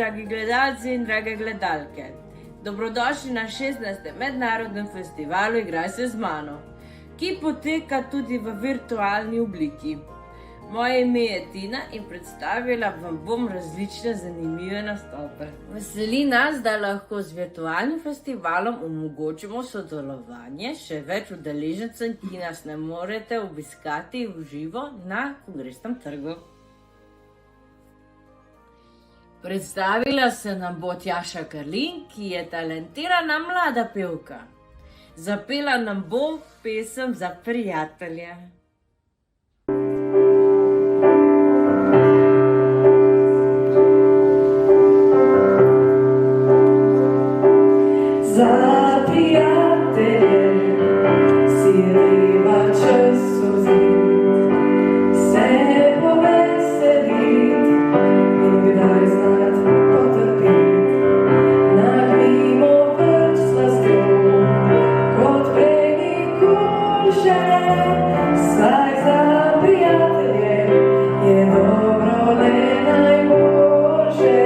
dragi gledalci in drage gledalke. Dobrodošli na 16. mednarodnem festivalu Igraj se z mano, ki poteka tudi v virtualni obliki. Moje ime je Tina in predstavila vam bom različne zanimive nastope. Veseli nas, da lahko z virtualnim festivalom omogočimo sodelovanje še več udeležencev, ki nas ne morete obiskati v živo na Kongresnem trgu. Predstavila se nam bo Tjaša Karlin, ki je talentirana mlada pevka. Zapela nam bo pesem za prijatelje. Za prijatelje si treba čas vzeti, se poveseliti in kdaj znati potrpiti. Nagnimo več slastjo, kot prej nikoli že, saj za prijatelje je dobro le najboljše.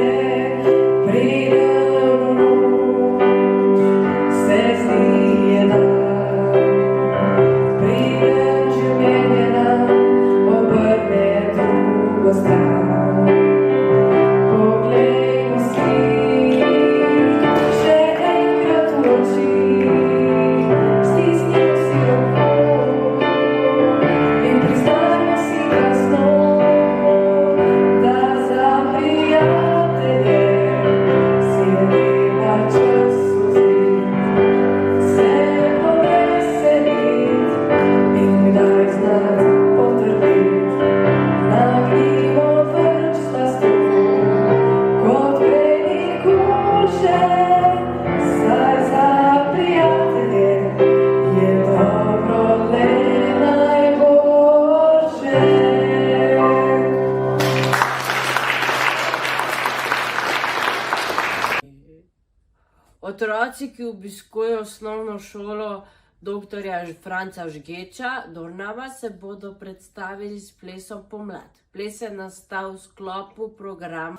Otroci, ki obiskujejo osnovno šolo dr. Franca Žgeča Dornava, se bodo predstavili s plesom Pomlad. Ples je nastal v sklopu programa.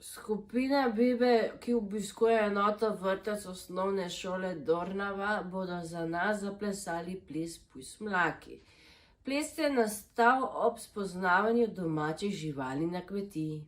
Skupina Bibe, ki obiskuje enoto vrtec osnovne šole Dornava, bodo za nas zaplesali ples Pujs mlaki. Ples je nastal ob spoznavanju domačih živali na kmetiji.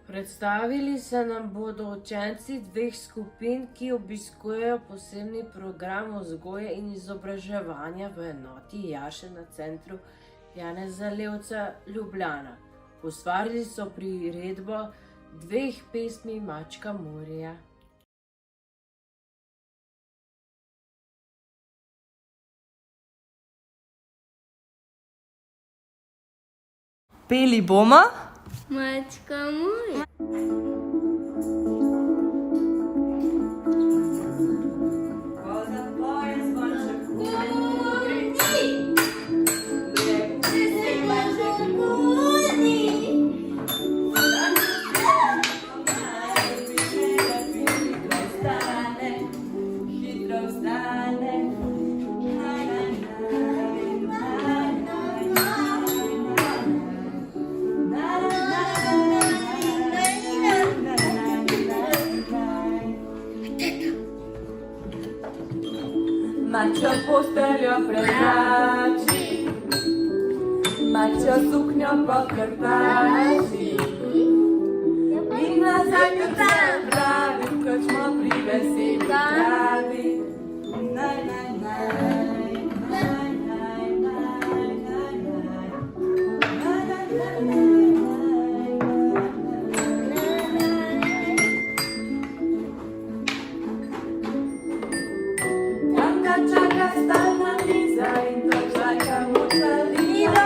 Predstavili se nam bodo učenci dveh skupin, ki obiskujejo posebni program vzgoje in izobraževanja v enoti Jaše na centru Janeza Levca Ljubljana. Ustvarili so priredbo dveh pesmi Mačka Murija. Peli bomo? Mačka moja. Mačjo posteljo prezrači, mačjo suknjo pokrtači in nazaj kot se pravi, kot smo pri veseli kravi. Naj, naj, naj, naj, naj, naj, naj, naj. Naj, naj, naj, naj. Čaka stalna miza in to čaka mucalina.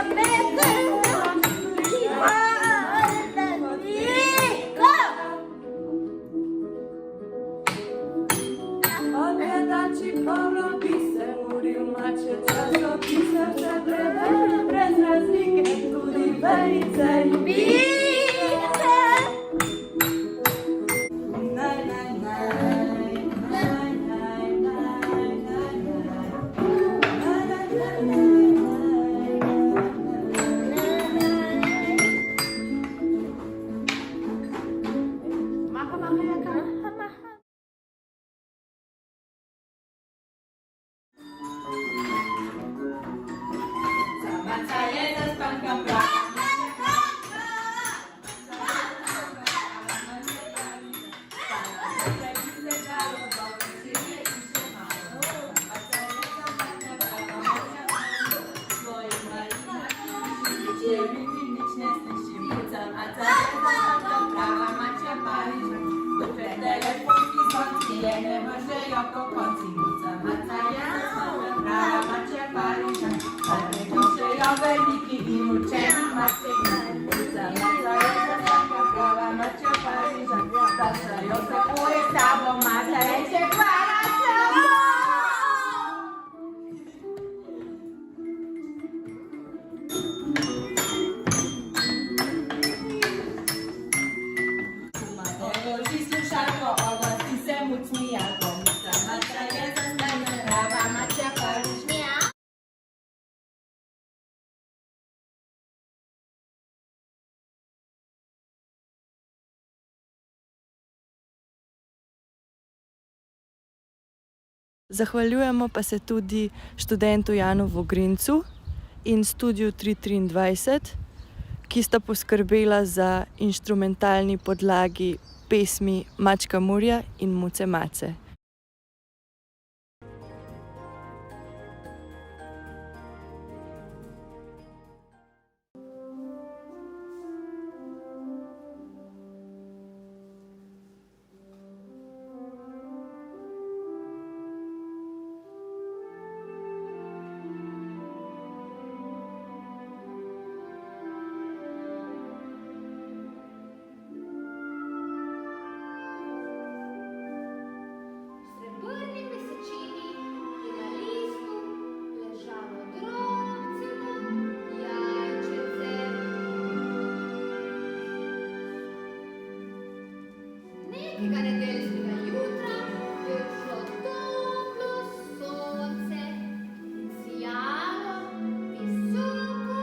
Odgledači porobi se muril, mače časopise vse prebere, brez razlike tudi vejice in bice. Naj, naj, naj, naj, naj, naj, naj, naj. Veliki in učeni, Zahvaljujemo pa se tudi študentu Janu Vogrincu in Studiu 323, ki sta poskrbela za inštrumentalni podlagi pesmi Mačka Murja in Muce Mace. Srebrni mesečini je na listu ležalo drobceno jajčece. Nekega nedeljskega jutra je šlo toplo sonce in sijalo visoko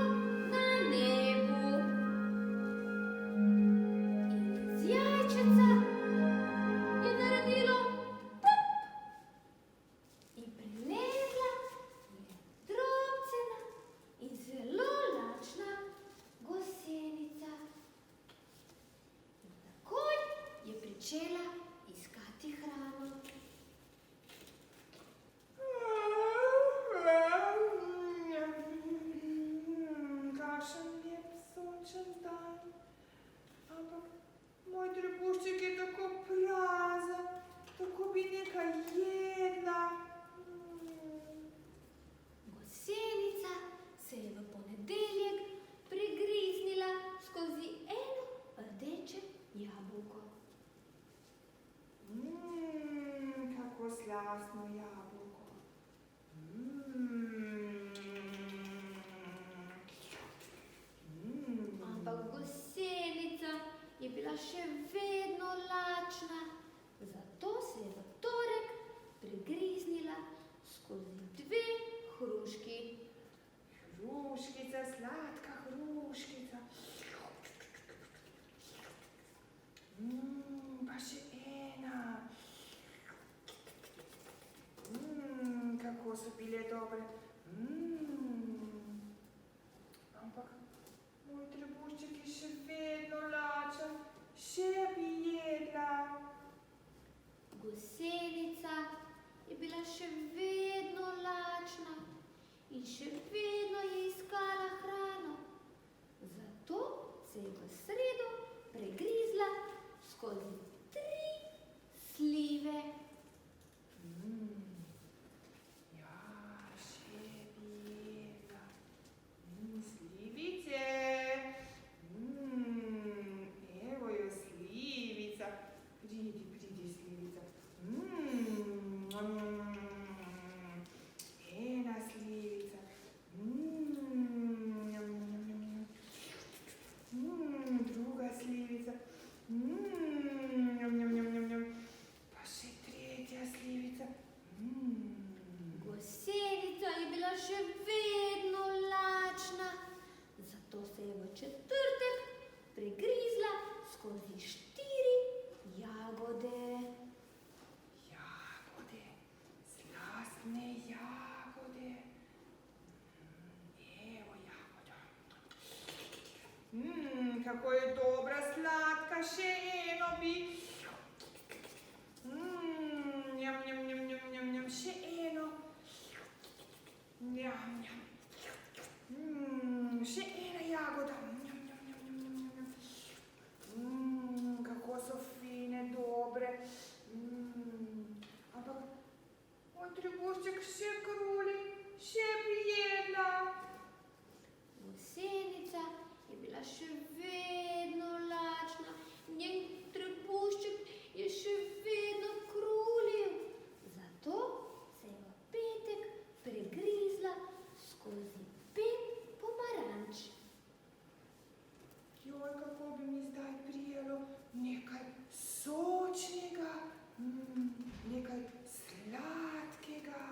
na nebu. In iz jajčeca je naredilo in prilegla je drobcena in zelo lačna gosenica. In takoj je pričela iskati hrano. Kakšen lep sončen dan, ampak moj trebušček je tako prazen, tako bi nekaj jedla. Gosenica se je v ponedeljek prigriznila skozi eno rdeče jabolko. Kako slastno jabolko. Ampak gosenica je bila še vedno lačna, zato se je v torek prigriznila skozi 2 hruški. Hruškica, sladka hruškica. Pa še ena. Kako so bile dobre. Ampak moj trebušček je še vedno lačen. Še bi jedla. Gosenica je bila še vedno lačna in še vedno je iskala hrano. Zato se je v sredo pregrizla skozi 3 slive. Ja, še bi jedla. Slivice. Evo jo slivica. Pridi, slivica. Ena slivica. Druga slivica. Pa še tretja slivica. Gosenica je bila še vedno lačna, zato se je v četrtek pregrizla skozi 4 jagode. Jagode, slastne jagode. Evo jagoda. Kako je dobra, sladka, še eno bi. Še eno. Še ena jagoda. Kako so fine, dobre. Ampak moj trebušček še kruli, še bi jedla. Gosenica je bila še vedno lačna, njen trebušček je še vedno krulil. Zato se je v petek pregrizla skozi 5 pomaranč. Joj, kako bi mi zdaj prijelo nekaj sočnega, nekaj sladkega.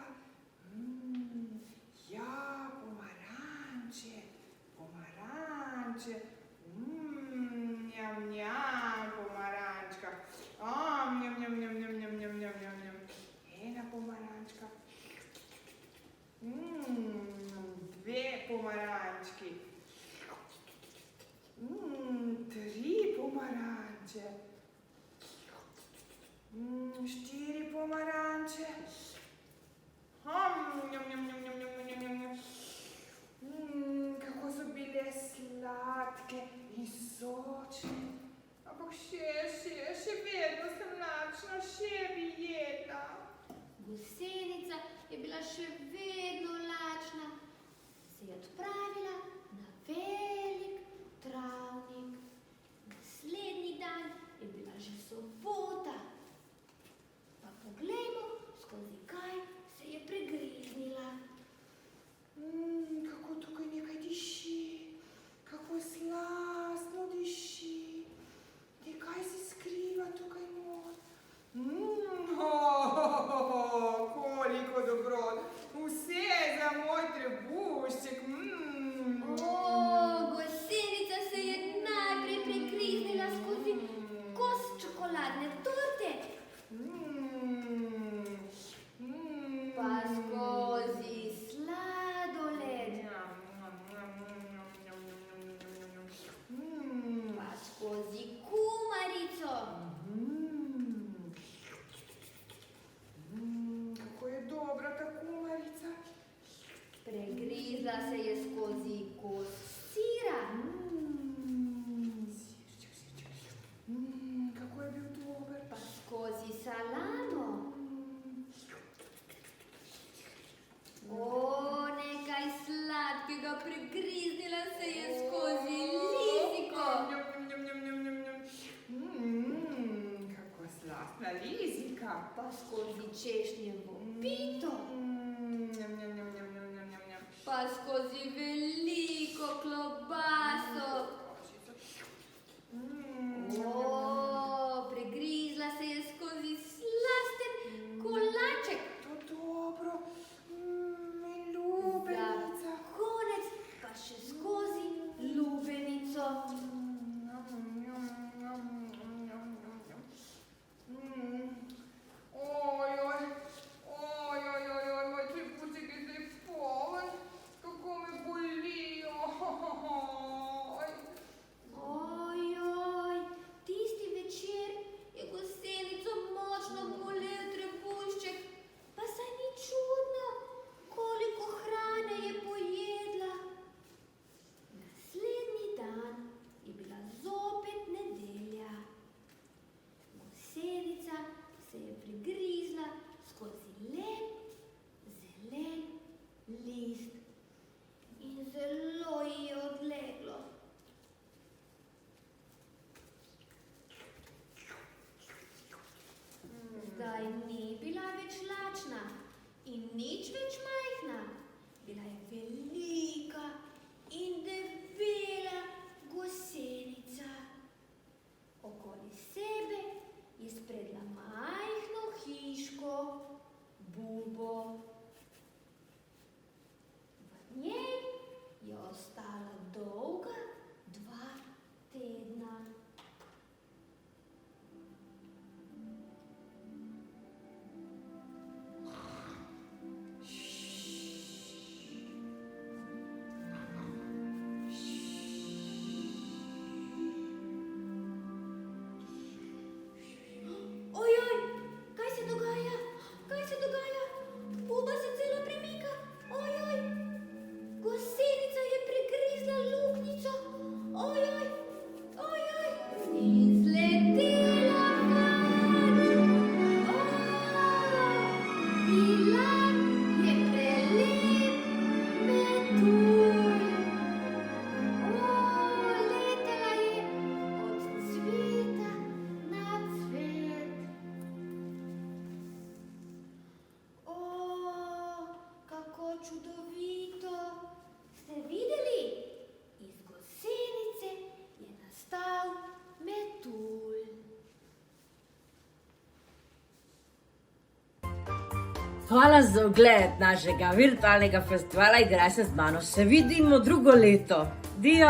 Ja, pomaranče, pomaranče. Pomarančka. Ena pomarančka. pomarančki. 3 pomaranče. 4 pomaranče. Njam, njam, njam, njam, njam, njam, njam, njam. Kako so bile sladke in sočne. Ampak še vedno sem lačna, še bi jedla. Gosenica je bila še vedno lačna. Se je odpravila na velik travnik. Naslednji dan je bila že sobota. Pa poglejmo, skozi kaj se je pregriznila. Kako tukaj nekaj diši, kako slastno diši. Kaj se skriva tukaj not? Koliko dobrot. Vse za moj trebušček. Gosenica se je najprej pregriznila skozi kos čokoladne torte. Pa skozi sladoled. Pa skozi kumarico. Kako je dobra ta kumarica. Pregrizla se je skozi kos sira. Sirček. Kako je bil dober. Pa skozi salamo. Nekaj sladkega, pregriznila se je skozi liziko. Kako slastna lizika. Pa skozi češnjevo pito. Pa skozi veliko klobaso. Pregrizla se je skozi slasten kolaček. To dobro. Lubenica. Konec pa še skozi lubenico. Moj trebušček je zdaj poln. Kako me bolijo. Tisti večer je Gosenico močno bolel trebušček. Pa saj ni čudno, koliko hrane je pojedla. Naslednji dan je bila zopet nedelja. Gosenica se je pregrizla skozi lep, zelen list in zelo ji je odleglo. Zdaj ni bila več lačna in nič več majhna. Bila je velika in debela gosenica. Okoli sebe je spredla majhno hiško, bubo. V njej je ostala dolga 2 tedna. Kaj se dogaja? Kaj se dogaja? Buba se celo premika. Gosenica je pregrizla luknjico. In zletela ven. Bila je prelep metulj. Letela je od cveta na cvet. Kako čudovito! Ste videli? Iz gosenice je nastal metulj. Hvala za ogled našega virtualnega festivala Igraj se z mano. Se vidimo drugo leto. Dio!